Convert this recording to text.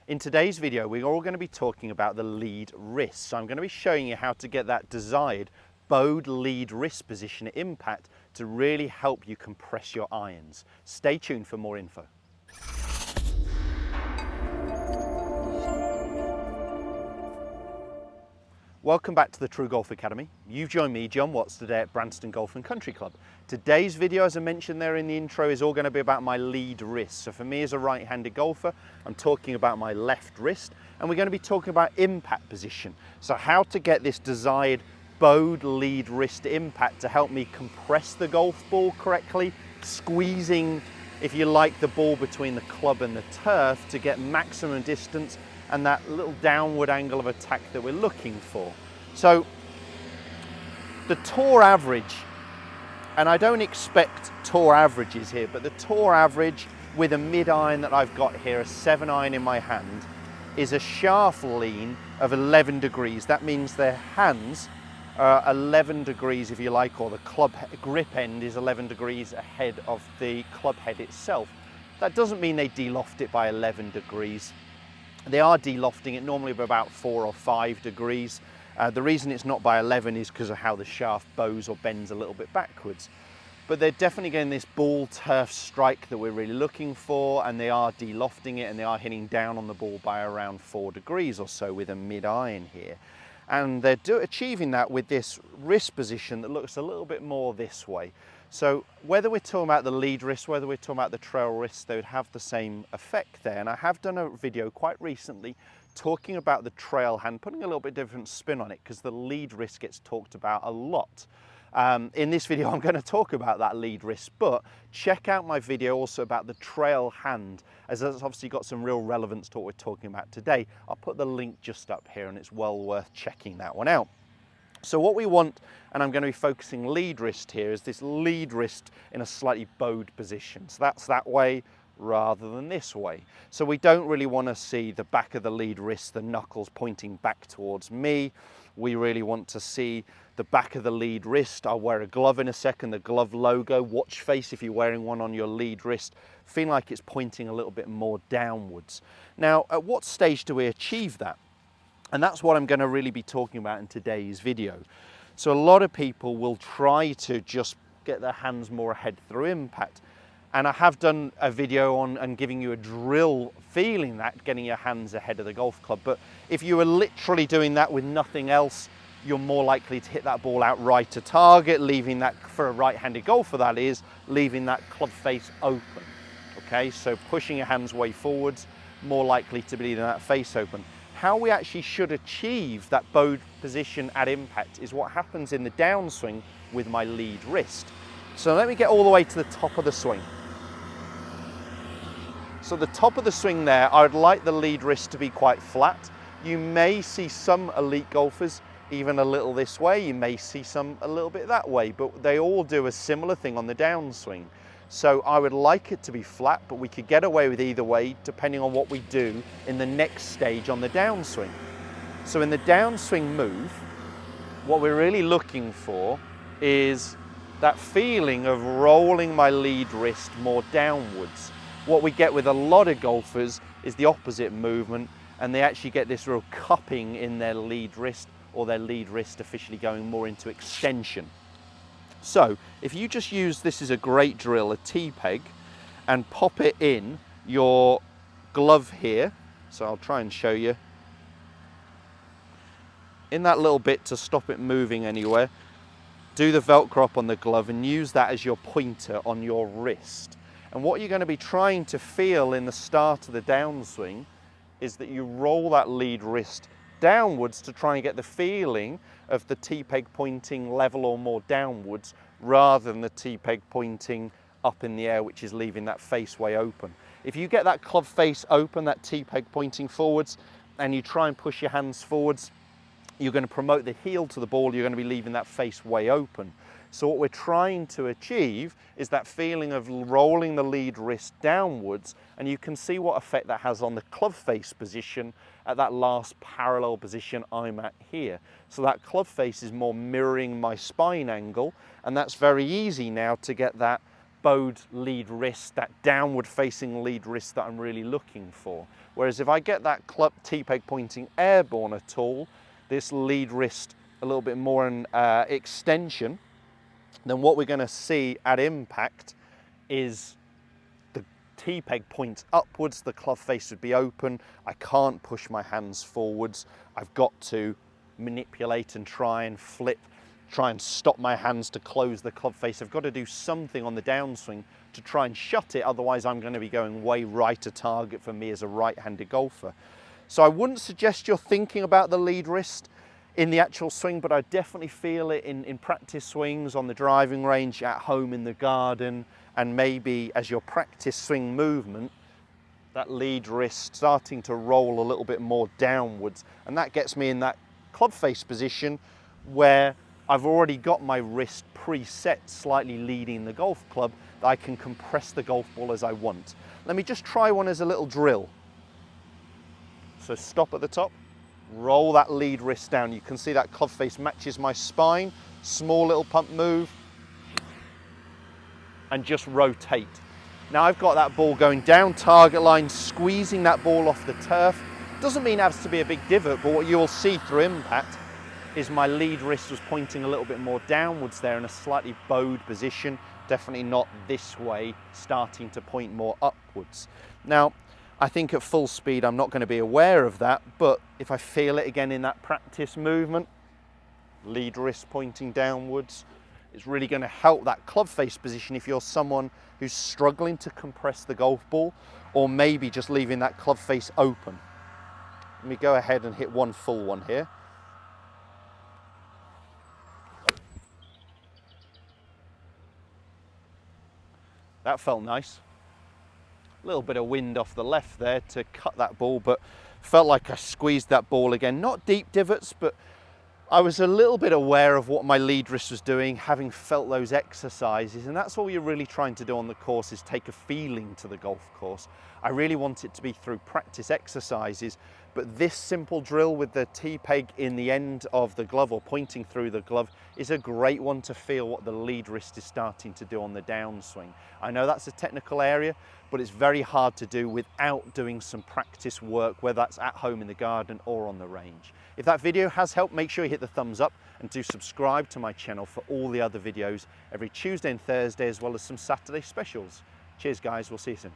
In today's video, we're all going to be talking about the lead wrist. So I'm going to be showing you how to get that desired bowed lead wrist position at impact to really help you compress your irons. Stay tuned for more info. Welcome back to the TruGolf Academy. You've joined me, Jon Watts, today at Branston Golf and Country Club. Today's video, as I mentioned there in the intro, is all going to be about my lead wrist. So for me as a right-handed golfer, I'm talking about my left wrist, and we're going to be talking about impact position. So how to get this desired bowed lead wrist impact to help me compress the golf ball correctly, squeezing, if you like, the ball between the club and the turf to get maximum distance and that little downward angle of attack that we're looking for. So the tour average, and I don't expect tour averages here, but the tour average with a mid-iron that I've got here, a 7-iron in my hand, is a shaft lean of 11 degrees. That means their hands are 11 degrees, if you like, or the club grip end is 11 degrees ahead of the club head itself. That doesn't mean they de-loft it by 11 degrees. They are de-lofting it normally by about 4 or 5 degrees. The reason it's not by 11 is because of how the shaft bows or bends a little bit backwards. But they're definitely getting this ball turf strike that we're really looking for, and they are de-lofting it and they are hitting down on the ball by around 4 degrees or so with a mid-iron here. And they're achieving that with this wrist position that looks a little bit more this way. So whether we're talking about the lead wrist, whether we're talking about the trail wrist, they would have the same effect there. And I have done a video quite recently talking about the trail hand, putting a little bit different spin on it because the lead wrist gets talked about a lot. In this video, I'm going to talk about that lead wrist, but check out my video also about the trail hand, as that's obviously got some real relevance to what we're talking about today. I'll put the link just up here and it's well worth checking that one out. So what we want, and I'm going to be focusing lead wrist here, is this lead wrist in a slightly bowed position. So that's that way rather than this way. So we don't really want to see the back of the lead wrist, the knuckles pointing back towards me. We really want to see the back of the lead wrist. I'll wear a glove in a second, the glove logo, watch face if you're wearing one on your lead wrist, feeling like it's pointing a little bit more downwards. Now, at what stage do we achieve that? And that's what I'm going to really be talking about in today's video. So a lot of people will try to just get their hands more ahead through impact. And I have done a video on and giving you a drill feeling that, getting your hands ahead of the golf club. But if you were literally doing that with nothing else, you're more likely to hit that ball out right to target, leaving that, for a right-handed golfer that is, leaving that club face open. Okay, so pushing your hands way forwards, more likely to be leaving that face open. How we actually should achieve that bowed position at impact is what happens in the downswing with my lead wrist. So let me get all the way to the top of the swing. So the top of the swing there, I would like the lead wrist to be quite flat. You may see some elite golfers even a little this way. You may see some a little bit that way, but they all do a similar thing on the downswing. So I would like it to be flat, but we could get away with either way depending on what we do in the next stage on the downswing. So in the downswing move, what we're really looking for is that feeling of rolling my lead wrist more downwards. What we get with a lot of golfers is the opposite movement, and they actually get this real cupping in their lead wrist, or their lead wrist officially going more into extension. So if you just use, this is a great drill, a T-peg, and pop it in your glove here. So I'll try and show you. In that little bit to stop it moving anywhere, do the Velcro up on the glove and use that as your pointer on your wrist. And what you're going to be trying to feel in the start of the downswing is that you roll that lead wrist downwards to try and get the feeling of the T-peg pointing level or more downwards rather than the T-peg pointing up in the air, which is leaving that face way open. If you get that club face open, that T-peg pointing forwards, and you try and push your hands forwards, you're going to promote the heel to the ball, you're going to be leaving that face way open. So what we're trying to achieve is that feeling of rolling the lead wrist downwards, and you can see what effect that has on the club face position at that last parallel position I'm at here. So that club face is more mirroring my spine angle, and that's very easy now to get that bowed lead wrist, that downward facing lead wrist that I'm really looking for. Whereas if I get that club T-peg pointing airborne at all, this lead wrist a little bit more in extension, then what we're going to see at impact is the T-peg points upwards, the club face would be open, I can't push my hands forwards, I've got to manipulate and try and flip, try and stop my hands to close the club face. I've got to do something on the downswing to try and shut it, otherwise I'm going to be going way right of target for me as a right-handed golfer. So I wouldn't suggest you're thinking about the lead wrist in the actual swing, but I definitely feel it in practice swings on the driving range, at home in the garden, and maybe as your practice swing movement, that lead wrist starting to roll a little bit more downwards. And that gets me in that club face position where I've already got my wrist preset slightly leading the golf club, that I can compress the golf ball as I want. Let me just try one as a little drill. So stop at the top, roll that lead wrist down. You can see that club face matches my spine, small little pump move, and just rotate. Now I've got that ball going down target line, squeezing that ball off the turf. Doesn't mean it has to be a big divot, but what you'll see through impact is my lead wrist was pointing a little bit more downwards there in a slightly bowed position, definitely not this way, starting to point more upwards. Now, I think at full speed I'm not going to be aware of that, but if I feel it again in that practice movement, lead wrist pointing downwards, it's really going to help that club face position if you're someone who's struggling to compress the golf ball, or maybe just leaving that club face open. Let me go ahead and hit one full one here. That felt nice. A little bit of wind off the left there to cut that ball, but felt like I squeezed that ball again. Not deep divots, but I was a little bit aware of what my lead wrist was doing, having felt those exercises, and that's all you're really trying to do on the course, is take a feeling to the golf course. I really want it to be through practice exercises, but this simple drill with the T-peg in the end of the glove or pointing through the glove is a great one to feel what the lead wrist is starting to do on the downswing. I know that's a technical area, but it's very hard to do without doing some practice work, whether that's at home in the garden or on the range. If that video has helped, make sure you hit the thumbs up and do subscribe to my channel for all the other videos every Tuesday and Thursday, as well as some Saturday specials. Cheers guys, we'll see you soon.